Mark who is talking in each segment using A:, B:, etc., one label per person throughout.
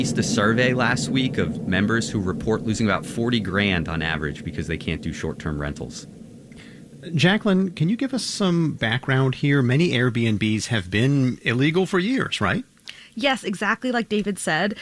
A: Released a survey last week of members who report losing about 40 grand on average because they can't do short-term rentals.
B: Jacqueline, can you give us some background here? Many Airbnbs have been illegal for years, right?
C: Yes, exactly like David said.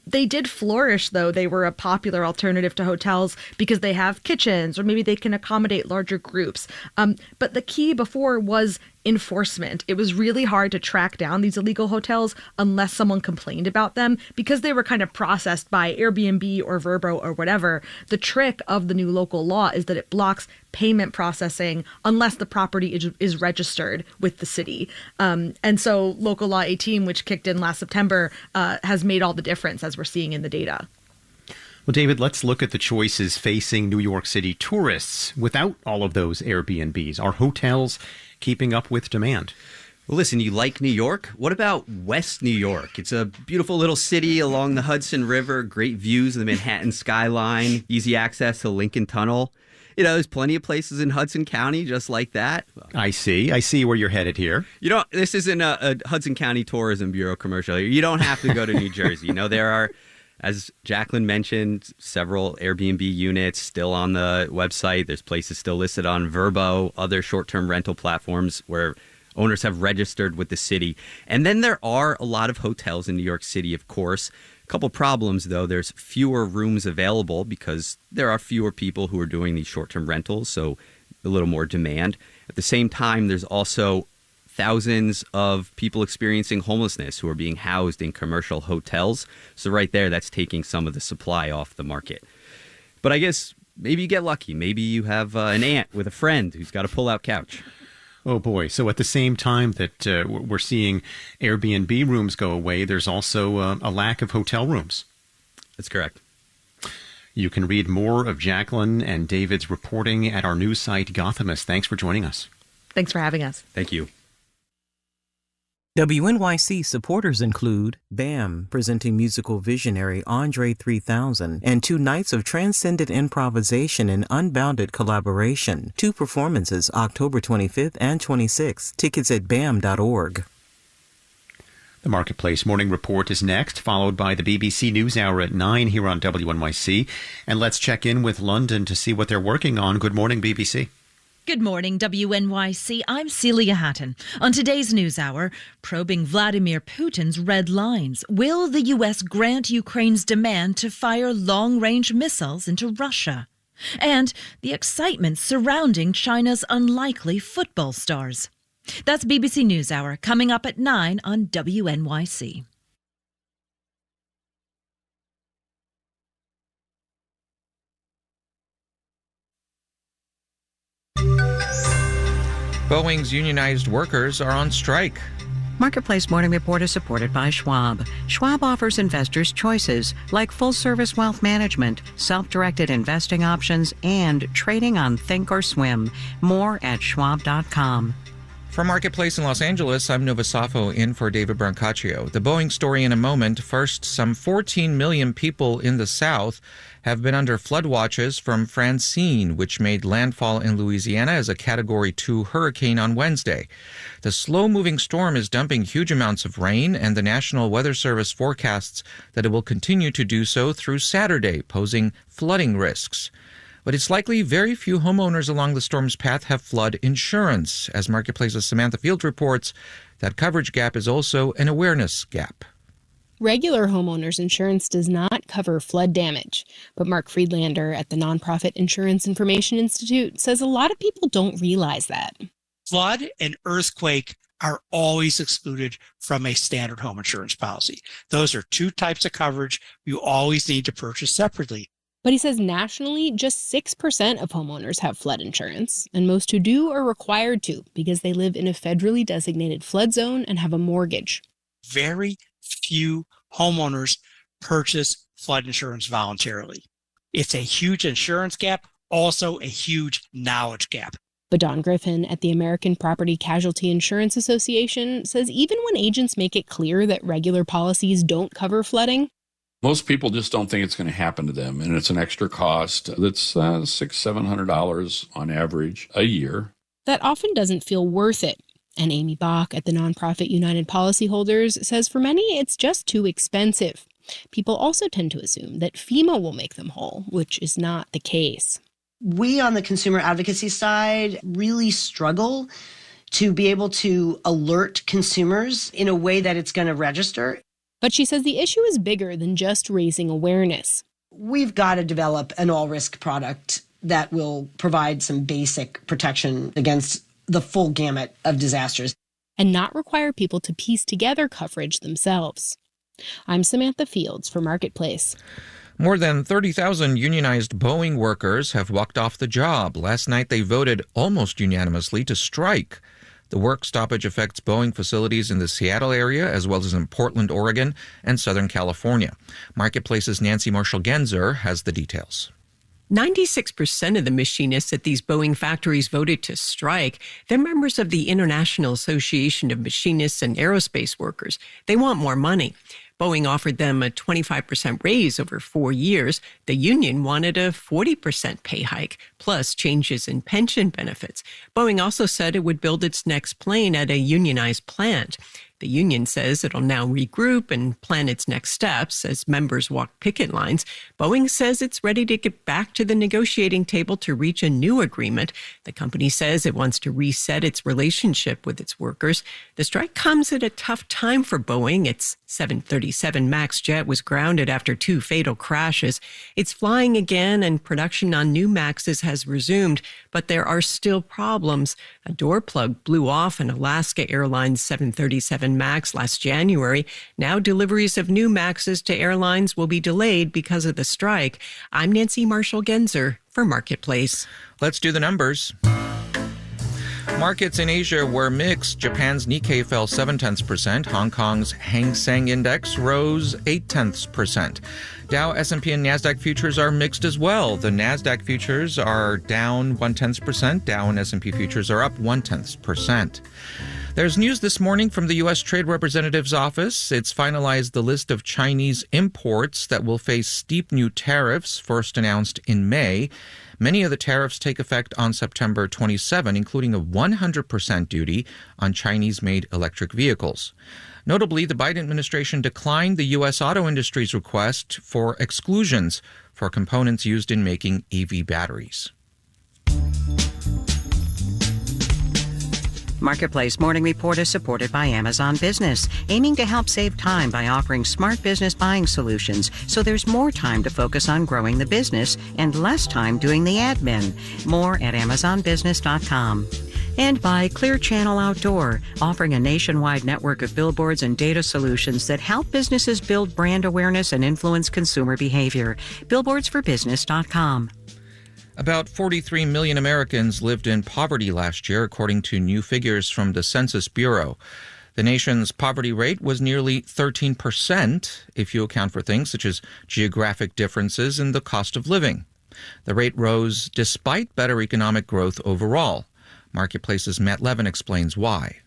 C: They did flourish, though. They were a popular alternative to hotels because they have kitchens or maybe they can accommodate larger groups. But the key before was enforcement. It was really hard to track down these illegal hotels unless someone complained about them because they were kind of processed by Airbnb or Vrbo or whatever. The trick of the new local law is that it blocks payment processing unless the property is registered with the city. And so Local Law 18, which kicked in last September, has made all the difference as we're seeing in the data.
B: Well, David, let's look at the choices facing New York City tourists without all of those Airbnbs. Are hotels keeping up with demand?
A: Well, listen, you like New York? What about West New York? It's a beautiful little city along the Hudson River, great views of the Manhattan skyline, easy access to Lincoln Tunnel. You know, there's plenty of places in Hudson County just like that.
B: I see where you're headed here.
A: You know, this isn't a Hudson County Tourism Bureau commercial. You don't have to go to New Jersey. You know, there are, as Jacqueline mentioned, several Airbnb units still on the website. There's places still listed on Vrbo, other short-term rental platforms where owners have registered with the city. And then there are a lot of hotels in New York City, of course. A couple problems, though. There's fewer rooms available because there are fewer people who are doing these short-term rentals, so a little more demand. At the same time, there's also thousands of people experiencing homelessness who are being housed in commercial hotels. So right there, that's taking some of the supply off the market. But I guess maybe you get lucky. Maybe you have an aunt with a friend who's got a pull-out couch.
B: Oh, boy. So at the same time that we're seeing Airbnb rooms go away, there's also a lack of hotel rooms.
A: That's correct.
B: You can read more of Jacqueline and David's reporting at our news site, Gothamist. Thanks for joining us.
C: Thanks for having us.
A: Thank you.
D: WNYC supporters include BAM, presenting musical visionary Andre 3000, and 2 nights of transcendent improvisation and unbounded collaboration. 2 performances October 25th and 26th. Tickets at bam.org.
B: The Marketplace Morning Report is next, followed by the BBC NewsHour at 9 here on WNYC. And let's check in with London to see what they're working on. Good morning, BBC.
E: Good morning, WNYC. I'm Celia Hatton. On today's NewsHour, probing Vladimir Putin's red lines. Will the U.S. grant Ukraine's demand to fire long-range missiles into Russia? And the excitement surrounding China's unlikely football stars. That's BBC NewsHour, coming up at 9 on WNYC.
F: Boeing's unionized workers are on strike.
G: Marketplace Morning Report is supported by Schwab. Schwab offers investors choices like full-service wealth management, self-directed investing options, and trading on Thinkorswim. More at schwab.com.
F: From Marketplace in Los Angeles, I'm Nova Safo in for David Brancaccio. The Boeing story in a moment. First, some 14 million people in the South have been under flood watches from Francine, which made landfall in Louisiana as a Category 2 hurricane on Wednesday. The slow-moving storm is dumping huge amounts of rain, and the National Weather Service forecasts that it will continue to do so through Saturday, posing flooding risks. But it's likely very few homeowners along the storm's path have flood insurance. As Marketplace's Samantha Field reports, that coverage gap is also an awareness gap.
H: Regular homeowners insurance does not cover flood damage, but Mark Friedlander at the nonprofit Insurance Information Institute says a lot of people don't realize that.
I: Flood and earthquake are always excluded from a standard home insurance policy. Those are 2 types of coverage you always need to purchase separately.
H: But he says nationally, just 6% of homeowners have flood insurance, and most who do are required to because they live in a federally designated flood zone and have a mortgage.
I: Very few homeowners purchase flood insurance voluntarily. It's a huge insurance gap, also a huge knowledge gap.
H: But Don Griffin at the American Property Casualty Insurance Association says even when agents make it clear that regular policies don't cover flooding,
J: most people just don't think it's going to happen to them, and it's an extra cost that's $600-700 on average a year.
H: That often doesn't feel worth it. And Amy Bach at the nonprofit United Policyholders says for many, it's just too expensive. People also tend to assume that FEMA will make them whole, which is not the case.
K: We on the consumer advocacy side really struggle to be able to alert consumers in a way that it's going to register.
H: But she says the issue is bigger than just raising awareness.
K: We've got to develop an all-risk product that will provide some basic protection against the full gamut of disasters.
H: And not require people to piece together coverage themselves. I'm Samantha Fields for Marketplace.
F: More than 30,000 unionized Boeing workers have walked off the job. Last night, they voted almost unanimously to strike. The work stoppage affects Boeing facilities in the Seattle area, as well as in Portland, Oregon, and Southern California. Marketplace's Nancy Marshall-Genzer has the details.
L: 96% of the machinists at these Boeing factories voted to strike. They're members of the International Association of Machinists and Aerospace Workers. They want more money. Boeing offered them a 25% raise over 4 years. The union wanted a 40% pay hike, plus changes in pension benefits. Boeing also said it would build its next plane at a unionized plant. The union says it'll now regroup and plan its next steps as members walk picket lines. Boeing says it's ready to get back to the negotiating table to reach a new agreement. The company says it wants to reset its relationship with its workers. The strike comes at a tough time for Boeing. Its 737 MAX jet was grounded after 2 fatal crashes. It's flying again and production on new MAXs has resumed, but there are still problems. A door plug blew off in Alaska Airlines 737 MAX last January. Now deliveries of new MAXs to airlines will be delayed because of the strike. I'm Nancy Marshall-Genzer for Marketplace.
F: Let's do the numbers. Markets in Asia were mixed. Japan's Nikkei fell 0.7%. Hong Kong's Hang Seng Index rose 0.8%. Dow, S&P, and Nasdaq futures are mixed as well. The Nasdaq futures are down 0.1%. Dow and S&P futures are up 0.1%. There's news this morning from the U.S. Trade Representative's office. It's finalized the list of Chinese imports that will face steep new tariffs, first announced in May. Many of the tariffs take effect on September 27, including a 100% duty on Chinese-made electric vehicles. Notably, the Biden administration declined the U.S. auto industry's request for exclusions for components used in making EV batteries.
G: Marketplace Morning Report is supported by Amazon Business, aiming to help save time by offering smart business buying solutions so there's more time to focus on growing the business and less time doing the admin. More at AmazonBusiness.com. And by Clear Channel Outdoor, offering a nationwide network of billboards and data solutions that help businesses build brand awareness and influence consumer behavior. Billboardsforbusiness.com.
F: About 43 million Americans lived in poverty last year, according to new figures from the Census Bureau. The nation's poverty rate was nearly 13% if you account for things such as geographic differences in the cost of living. The rate rose despite better economic growth overall. Marketplace's Matt Levin explains why.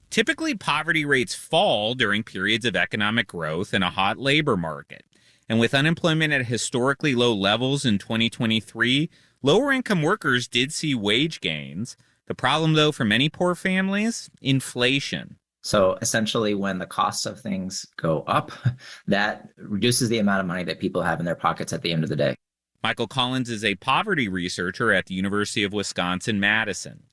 M: Typically, poverty rates fall during periods of economic growth and a hot labor market. And with unemployment at historically low levels in 2023, lower-income workers did see wage gains. The problem, though, for many poor families, inflation.
N: So essentially, when the costs of things go up, that reduces the amount of money that people have in their pockets at the end of the day.
M: Michael Collins is a poverty researcher at the University of Wisconsin-Madison.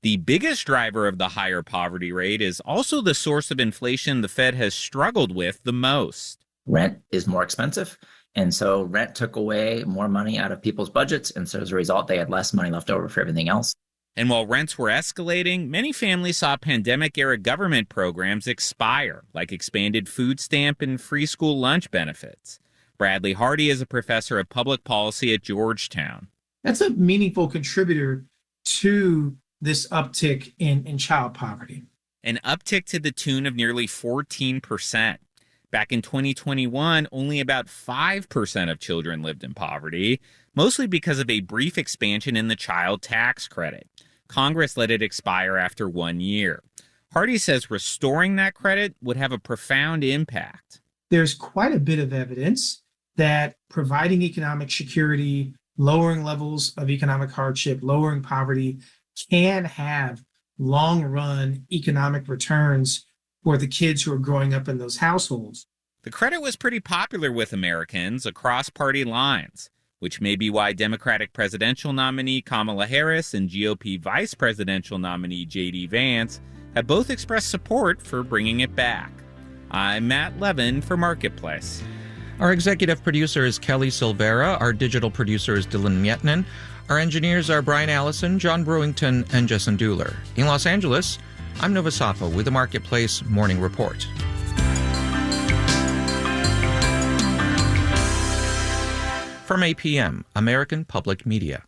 M: The biggest driver of the higher poverty rate is also the source of inflation the Fed has struggled with the most.
N: Rent is more expensive. And so rent took away more money out of people's budgets. And so as a result, they had less money left over for everything else.
M: And while rents were escalating, many families saw pandemic-era government programs expire, like expanded food stamp and free school lunch benefits. Bradley Hardy is a professor of public policy at Georgetown.
O: That's a meaningful contributor to this uptick in child poverty.
M: An uptick to the tune of nearly 14%. Back in 2021, only about 5% of children lived in poverty, mostly because of a brief expansion in the child tax credit. Congress let it expire after 1 year. Hardy says restoring that credit would have a profound impact.
O: There's quite a bit of evidence that providing economic security, lowering levels of economic hardship, lowering poverty can have long-run economic returns for the kids who are growing up in those households.
M: The credit was pretty popular with Americans across party lines, which may be why Democratic presidential nominee Kamala Harris and GOP vice presidential nominee J.D. Vance have both expressed support for bringing it back. I'm Matt Levin for Marketplace.
F: Our executive producer is Kelly Silvera. Our digital producer is Dylan Mietnin. Our engineers are Brian Allison, John Brewington, and Jason Dueller. In Los Angeles, I'm Nova Safo with the Marketplace Morning Report. From APM, American Public Media.